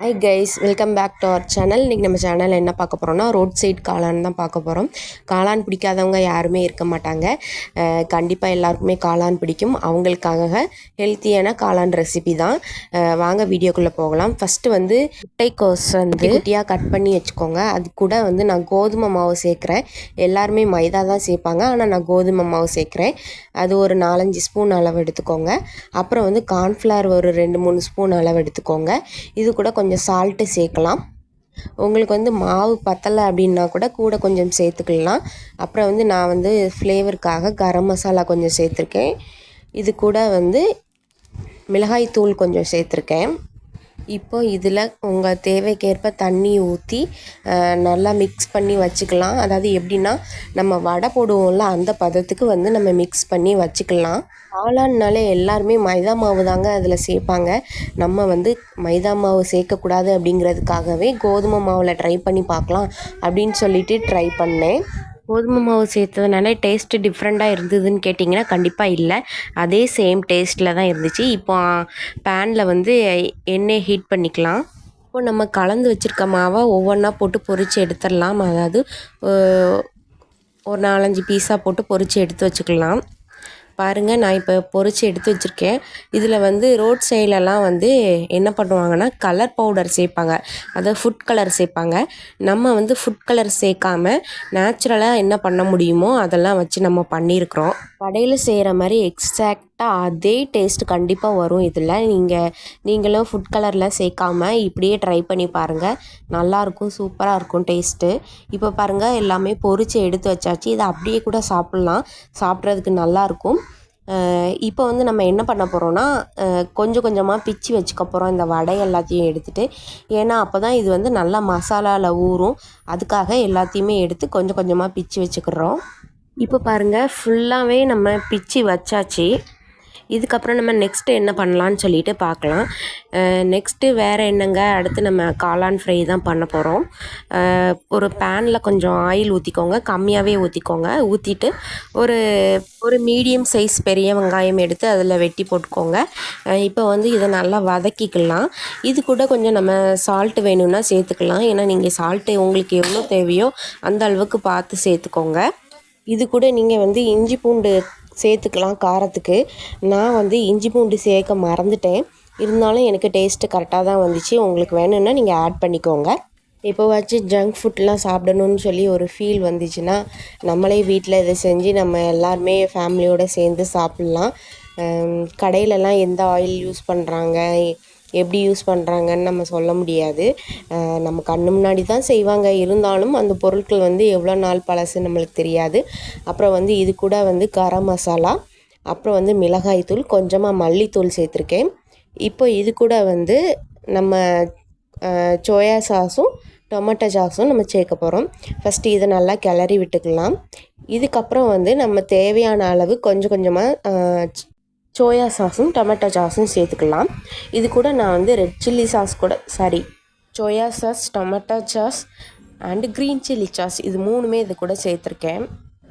High guys, welcome back to our channel. இன்றைக்கி நம்ம சேனலில் என்ன பார்க்க போகிறோம்னா ரோட் சைட் காளான் தான் பார்க்க போகிறோம். காளான் பிடிக்காதவங்க யாருமே இருக்க மாட்டாங்க. கண்டிப்பாக எல்லாருக்குமே காளான் பிடிக்கும். அவங்களுக்காக ஹெல்த்தியான காளான் ரெசிபி தான். வாங்க வீடியோக்குள்ளே போகலாம். ஃபஸ்ட்டு வந்து முட்டைக்கோஸ் வந்து குட்டியாக கட் பண்ணி வச்சுக்கோங்க. அது கூட வந்து நான் கோதுமை மாவு சேர்க்குறேன். எல்லாருமே மைதா தான் சேர்ப்பாங்க, ஆனால் நான் கோதுமை மாவு சேர்க்குறேன். அது ஒரு 4-5 ஸ்பூன் அளவு எடுத்துக்கோங்க. அப்புறம் வந்து கார்ன்ஃப்ளவர் ஒரு 2-3 ஸ்பூன் அளவு எடுத்துக்கோங்க. இது கூட கொஞ்சம் சால்ட்டு சேர்க்கலாம். உங்களுக்கு வந்து மாவு பத்தலை அப்படின்னா கூட கொஞ்சம் சேர்த்துக்கலாம். அப்புறம் வந்து நான் வந்து ஃப்ளேவருக்காக கரம் மசாலா கொஞ்சம் சேர்த்துருக்கேன். இது கூட வந்து மிளகாய் தூள் கொஞ்சம் சேர்த்துருக்கேன். இப்போ இதில் உங்கள் தேவைக்கேற்ப தண்ணி ஊற்றி நல்லா மிக்ஸ் பண்ணி வச்சுக்கலாம். அதாவது எப்படின்னா, நம்ம வடை போடுவோம்ல அந்த பதத்துக்கு வந்து நம்ம மிக்ஸ் பண்ணி வச்சுக்கலாம். காளான்னாலே எல்லாருமே மைதா மாவு தாங்க அதில் சேர்ப்பாங்க. நம்ம வந்து மைதா மாவு சேர்க்கக்கூடாது அப்படிங்கிறதுக்காகவே கோதுமை மாவில் ட்ரை பண்ணி பார்க்கலாம் அப்படின்னு சொல்லிட்டு ட்ரை பண்ணேன். கோதுமை மாவு சேர்த்ததுனால டேஸ்ட்டு டிஃப்ரெண்ட்டாக இருந்ததுன்னு கேட்டிங்கன்னா கண்டிப்பாக இல்லை. அதே சேம் டேஸ்ட்டில் தான் இருந்துச்சு. இப்போ பேனில் வந்து எண்ணெய் ஹீட் பண்ணிக்கலாம். இப்போ நம்ம கலந்து வச்சுருக்க மாவை ஒவ்வொன்றா போட்டு பொரித்து எடுத்துடலாம். அதாவது ஒரு 4-5 பீஸாக போட்டு பொரித்து எடுத்து வச்சுக்கலாம். பாருங்கள், நான் இப்போ பொரித்து எடுத்து வச்சுருக்கேன். இதில் வந்து ரோட் சைட்லலாம் வந்து என்ன பண்ணுவாங்கன்னா கலர் பவுடர் சேர்ப்பாங்க, அதாவது ஃபுட் கலர் சேர்ப்பாங்க. நம்ம வந்து ஃபுட் கலர் சேர்க்காம நேச்சுரலாக என்ன பண்ண முடியுமோ அதெல்லாம் வச்சு நம்ம பண்ணியிருக்கிறோம். கடையில் செய்கிற மாதிரி எக்ஸாக்டாக அதே டேஸ்ட் கண்டிப்பாக வரும். இதில் நீங்களும் ஃபுட் கலரில் சேர்க்காம இப்படியே ட்ரை பண்ணி பாருங்கள். நல்லாயிருக்கும், சூப்பராக இருக்கும் டேஸ்ட்டு. இப்போ பாருங்கள், எல்லாமே பொரித்து எடுத்து வச்சாச்சு. இதை அப்படியே கூட சாப்பிட்லாம், சாப்பிட்றதுக்கு நல்லாயிருக்கும். இப்போ வந்து நம்ம என்ன பண்ண போகிறோன்னா, கொஞ்சம் கொஞ்சமாக பிச்சு வச்சுக்க போகிறோம் இந்த வடை எல்லாத்தையும் எடுத்துகிட்டு. ஏன்னா அப்போ தான் இது வந்து நல்லா மசாலாவில் ஊறும். அதுக்காக எல்லாத்தையுமே எடுத்து கொஞ்சம் கொஞ்சமாக பிச்சு வச்சுக்கிறோம். இப்போ பாருங்கள், ஃபுல்லாகவே நம்ம பிச்சு வச்சாச்சு. இதுக்கப்புறம் நம்ம நெக்ஸ்ட்டு என்ன பண்ணலான்னு சொல்லிட்டு பார்க்கலாம். நெக்ஸ்ட்டு வேறு என்னங்க, அடுத்து நம்ம காளான் ஃப்ரை தான் பண்ண போகிறோம். ஒரு பேனில் கொஞ்சம் ஆயில் ஊற்றிக்கோங்க, கம்மியாகவே ஊற்றிக்கோங்க. ஊற்றிட்டு ஒரு மீடியம் சைஸ் பெரிய வெங்காயம் எடுத்து அதில் வெட்டி போட்டுக்கோங்க. இப்போ வந்து இதை நல்லா வதக்கிக்கலாம். இது கூட கொஞ்சம் நம்ம சால்ட்டு வேணும்னா சேர்த்துக்கலாம். ஏன்னா நீங்கள் சால்ட்டு உங்களுக்கு எவ்வளோ தேவையோ அந்த அளவுக்கு பார்த்து சேர்த்துக்கோங்க. இது கூட நீங்கள் வந்து இஞ்சி பூண்டு சேர்த்துக்கலாம் காரத்துக்கு. நான் வந்து இஞ்சி பூண்டு சேர்க்க மறந்துட்டேன். இருந்தாலும் எனக்கு டேஸ்ட்டு கரெக்டாக தான் வந்துச்சு. உங்களுக்கு வேணும்னா நீங்கள் ஆட் பண்ணிக்கோங்க. எப்போவாச்சும் ஜங்க் ஃபுட்லாம் சாப்பிடணுன்னு சொல்லி ஒரு ஃபீல் வந்துச்சுன்னா நம்மளே வீட்டில் இதை செஞ்சு நம்ம எல்லாருமே ஃபேமிலியோடு சேர்ந்து சாப்பிட்லாம். கடையிலலாம் எந்த ஆயில் யூஸ் பண்ணுறாங்க, எப்படி யூஸ் பண்ணுறாங்கன்னு நம்ம சொல்ல முடியாது. நம்ம கண்ணு முன்னாடி தான் செய்வாங்க. இருந்தாலும் அந்த பொருட்கள் வந்து எவ்வளோ நாள் பழசு நம்மளுக்கு தெரியாது. அப்புறம் வந்து இது கூட வந்து கரம் மசாலா, அப்புறம் வந்து மிளகாய் தூள், கொஞ்சமாக மல்லித்தூள் சேர்த்துருக்கேன். இப்போ இது கூட வந்து நம்ம சோயா சாஸும் டொமேட்டோ சாஸும் நம்ம சேர்க்க போகிறோம். ஃபஸ்ட்டு இதை நல்லா கிளறி விட்டுக்கலாம். இதுக்கப்புறம் வந்து நம்ம தேவையான அளவு கொஞ்சம் கொஞ்சமாக சோயா சாஸும் டொமேட்டோ சாஸும் சேர்த்துக்கலாம். இது கூட நான் வந்து ரெட் சில்லி சாஸ் கூட soya sauce, tomato sauce and green chilli sauce இது 3மே இது கூட சேர்த்துருக்கேன்.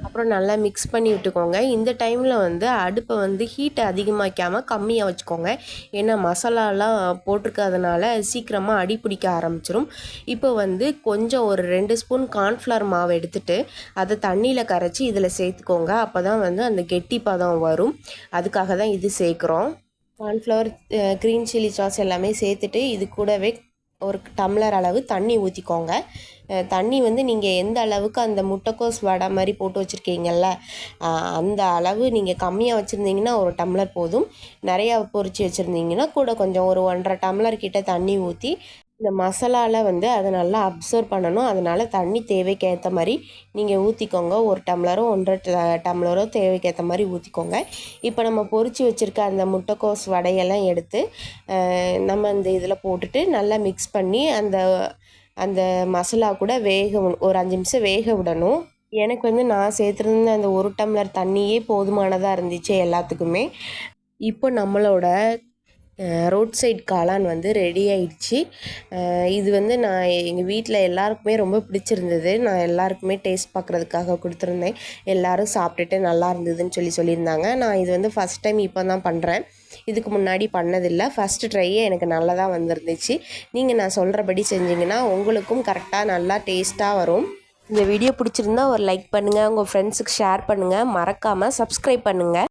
அப்புறம் நல்லா மிக்ஸ் பண்ணி விட்டுக்கோங்க. இந்த டைமில் வந்து அடுப்பை வந்து ஹீட்டை அதிகமாக்காமல் கம்மியாக வச்சுக்கோங்க. ஏன்னா மசாலாலாம் போட்டிருக்கிறதுனால சீக்கிரமாக அடி பிடிக்க ஆரம்பிச்சிடும். இப்போ வந்து கொஞ்சம் ஒரு 2 ஸ்பூன் கார்ன்ஃப்ளவர் மாவு எடுத்துகிட்டு அதை தண்ணியில் கரைச்சி இதில் சேர்த்துக்கோங்க. அப்போ தான் வந்து அந்த கெட்டி பதம் வரும். அதுக்காக தான் இது சேர்க்குறோம். கார்ன்ஃப்ளவர், க்ரீன் சில்லி சாஸ் எல்லாமே சேர்த்துட்டு இது கூடவே ஒரு டம்ளர் அளவு தண்ணி ஊற்றிக்கோங்க. தண்ணி வந்து நீங்கள் எந்த அளவுக்கு அந்த முட்டைக்கோஸ் வடை மாதிரி போட்டு வச்சுருக்கீங்கள்ல அந்த அளவு நீங்கள் கம்மியாக வச்சுருந்தீங்கன்னா ஒரு டம்ளர் போதும். நிறையா பொரித்து வச்சுருந்தீங்கன்னா கூட கொஞ்சம் ஒரு 1.5 டம்ளர் கிட்ட தண்ணி ஊற்றி இந்த மசாலாவில் வந்து அதை நல்லா அப்சர்வ் பண்ணணும். அதனால் தண்ணி தேவைக்கு ஏற்ற மாதிரி நீங்கள் ஊற்றிக்கோங்க. 1 டம்ளரோ 1.5 டம்ளரோ தேவைக்கு ஏற்ற மாதிரி ஊற்றிக்கோங்க. இப்போ நம்ம பொரித்து வச்சுருக்க அந்த முட்டைக்கோஸ் வடையெல்லாம் எடுத்து நம்ம இந்த இதில் போட்டுட்டு நல்லா மிக்ஸ் பண்ணி அந்த மசாலா கூட ஒரு 5 நிமிஷம் வேக விடணும். எனக்கு வந்து நான் சேர்த்துருந்த அந்த 1 டம்ளர் தண்ணியே போதுமானதாக இருந்துச்சு எல்லாத்துக்குமே. இப்போ நம்மளோட ரோட் சைட் காளான் வந்து ரெடி ஆயிடுச்சு. இது வந்து நான் எங்கள் வீட்டில் எல்லாருக்குமே ரொம்ப பிடிச்சிருந்தது. நான் எல்லாருக்குமே டேஸ்ட் பார்க்குறதுக்காக கொடுத்துருந்தேன். எல்லோரும் சாப்பிட்டுட்டு நல்லா இருந்ததுன்னு சொல்லியிருந்தாங்க. நான் இது வந்து ஃபஸ்ட் டைம் இப்போ தான் பண்ணுறேன். இதுக்கு முன்னாடி பண்ணதில்லை. ஃபஸ்ட்டு ட்ரையே எனக்கு நல்லா தான் வந்துருந்துச்சு. நீங்கள் நான் சொல்கிறபடி செஞ்சிங்கன்னா உங்களுக்கும் கரெக்டாக நல்லா டேஸ்ட்டாக வரும். இந்த வீடியோ பிடிச்சிருந்தா ஒரு லைக் பண்ணுங்கள், உங்கள் ஃப்ரெண்ட்ஸுக்கு ஷேர் பண்ணுங்கள், மறக்காமல் சப்ஸ்கிரைப் பண்ணுங்கள்.